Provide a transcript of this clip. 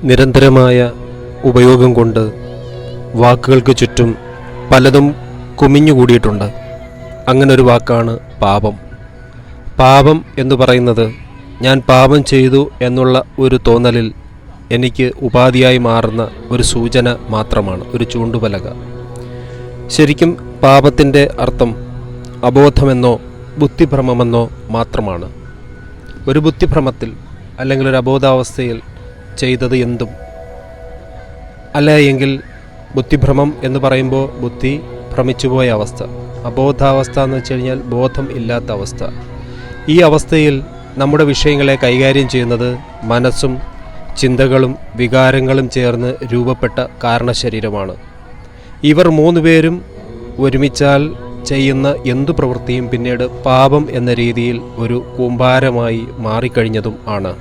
നിരന്തരമായ ഉപയോഗം കൊണ്ട് വാക്കുകൾക്ക് ചുറ്റും പലതും കുമിഞ്ഞുകൂടിയിട്ടുണ്ട്. അങ്ങനൊരു വാക്കാണ് പാപം. പാപം എന്ന് പറയുന്നത് ഞാൻ പാപം ചെയ്തു എന്നുള്ള ഒരു തോന്നലിൽ എനിക്ക് ഉപാധിയായി മാറുന്ന ഒരു സൂചന മാത്രമാണ്, ഒരു ചൂണ്ടുപലക. ശരിക്കും പാപത്തിൻ്റെ അർത്ഥം അബോധമെന്നോ ബുദ്ധിഭ്രമമെന്നോ മാത്രമാണ്. ഒരു ബുദ്ധിഭ്രമത്തിൽ അല്ലെങ്കിൽ ഒരു അബോധാവസ്ഥയിൽ ചെയ്തത് എന്തും, അല്ല എങ്കിൽ ബുദ്ധിഭ്രമം എന്ന് പറയുമ്പോൾ ബുദ്ധി ഭ്രമിച്ചുപോയ അവസ്ഥ, അബോധാവസ്ഥ എന്ന് വെച്ച് കഴിഞ്ഞാൽ ബോധം ഇല്ലാത്ത അവസ്ഥ. ഈ അവസ്ഥയിൽ നമ്മുടെ വിഷയങ്ങളെ കൈകാര്യം ചെയ്യുന്നത് മനസ്സും ചിന്തകളും വികാരങ്ങളും ചേർന്ന് രൂപപ്പെട്ട കാരണശരീരമാണ്. ഇവർ മൂന്നുപേരും ഒരുമിച്ചാൽ ചെയ്യുന്ന എന്തു പ്രവൃത്തിയും പിന്നീട് പാപം എന്ന രീതിയിൽ ഒരു കൂമ്പാരമായി മാറിക്കഴിഞ്ഞതും ആണ്.